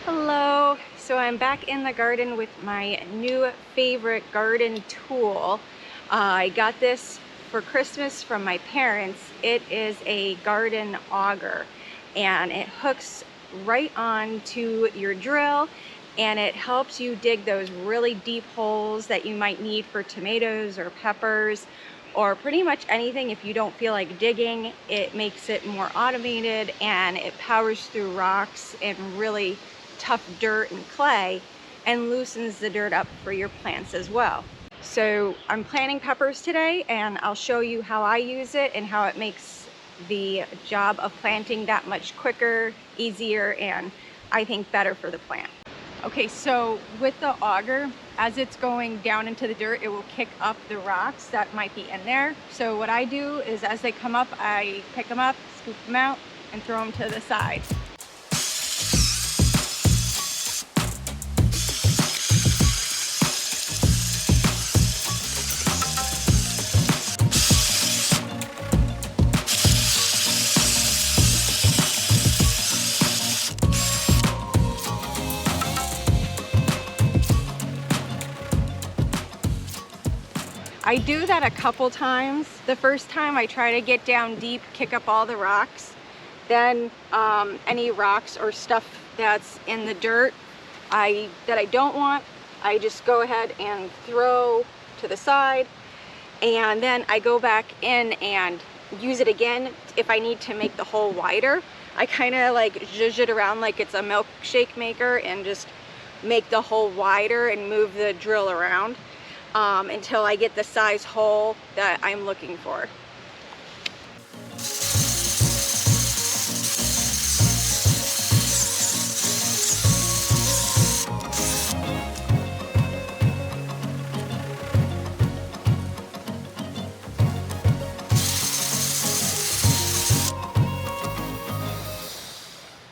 Hello. So I'm back in the garden with my new favorite garden tool. I got this for Christmas from my parents. It is a garden auger, and it hooks right onto your drill, and it helps you dig those really deep holes that you might need for tomatoes or peppers or pretty much anything. If you don't feel like digging, it makes it more automated, and it powers through rocks and really tough dirt and clay and loosens the dirt up for your plants as well. So I'm planting peppers today, and I'll show you how I use it and how it makes the job of planting that much quicker, easier, and I think better for the plant. Okay, so with the auger, as it's going down into the dirt, it will kick up the rocks that might be in there. So what I do is, as they come up, I pick them up, scoop them out, and throw them to the side. I do that a couple times. The first time I try to get down deep, kick up all the rocks. Then any rocks or stuff that's in the dirt that I don't want, I just go ahead and throw to the side. And then I go back in and use it again if I need to make the hole wider. I kind of like zhuzh it around like it's a milkshake maker and just make the hole wider and move the drill around until I get the size hole that I'm looking for.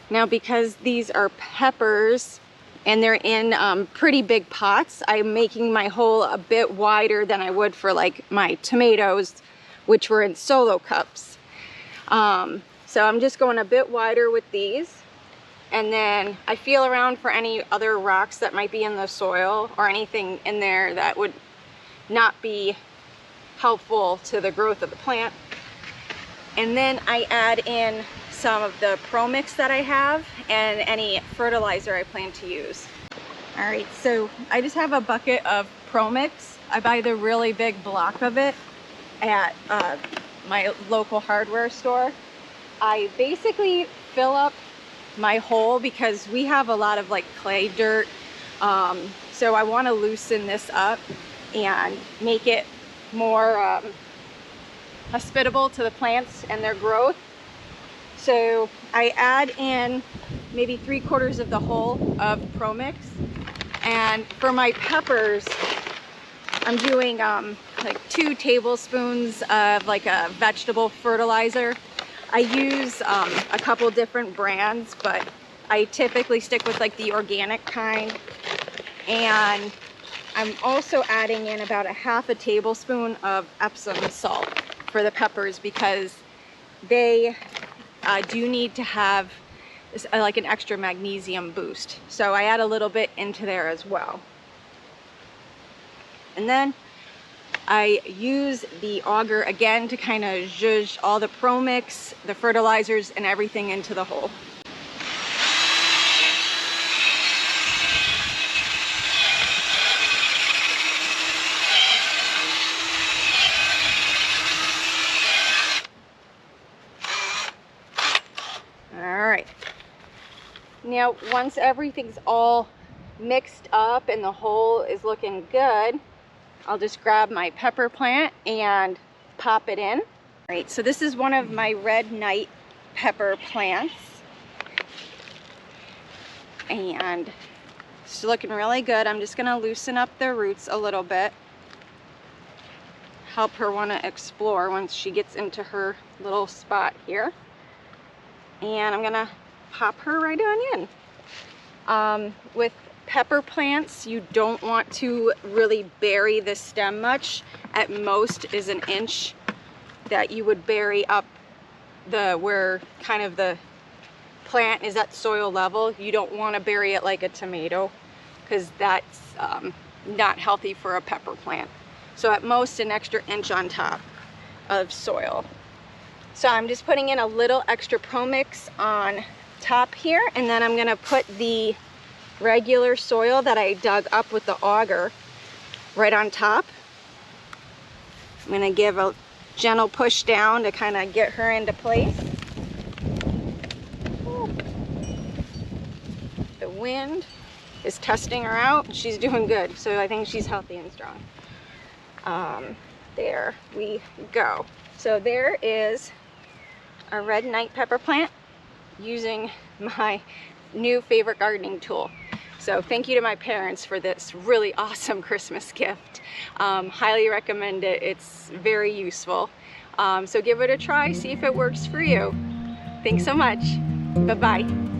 Now, because these are peppers and they're in pretty big pots, I'm making my hole a bit wider than I would for like my tomatoes, which were in solo cups. So I'm just going a bit wider with these, and then I feel around for any other rocks that might be in the soil or anything in there that would not be helpful to the growth of the plant. And then I add in some of the pro mix that I have and any fertilizer I plan to use. All right, so I just have a bucket of pro mix. I buy the really big block of it at my local hardware store. I basically fill up my hole because we have a lot of like clay dirt. So I want to loosen this up and make it more hospitable to the plants and their growth. So I add in maybe 3/4 of the hole of Pro Mix. And for my peppers, I'm doing like 2 tablespoons of like a vegetable fertilizer. I use a couple different brands, but I typically stick with like the organic kind. And I'm also adding in about 1/2 tablespoon of Epsom salt for the peppers because they do need to have like an extra magnesium boost. So I add a little bit into there as well. And then I use the auger again to kind of zhuzh all the pro mix, the fertilizers, and everything into the hole. Now, once everything's all mixed up and the hole is looking good, I'll just grab my pepper plant and pop it in. All right, so this is one of my red night pepper plants. And it's looking really good. I'm just gonna loosen up the roots a little bit. Help her want to explore once she gets into her little spot here. And I'm gonna pop her right on in. With pepper plants, you don't want to really bury the stem much. At most is 1 inch that you would bury up where kind of the plant is at soil level. You don't want to bury it like a tomato because that's not healthy for a pepper plant. So at most an extra inch on top of soil. So I'm just putting in a little extra Pro Mix on top here, and then I'm gonna put the regular soil that I dug up with the auger right on top. I'm gonna give a gentle push down to kind of get her into place. The wind is testing her out. She's doing good, so I think she's healthy and strong. There we go. So there is a red night pepper plant using my new favorite gardening tool. So thank you to my parents for this really awesome Christmas gift. Highly recommend it. It's very useful. So give it a try, see if it works for you. Thanks so much. Bye-bye.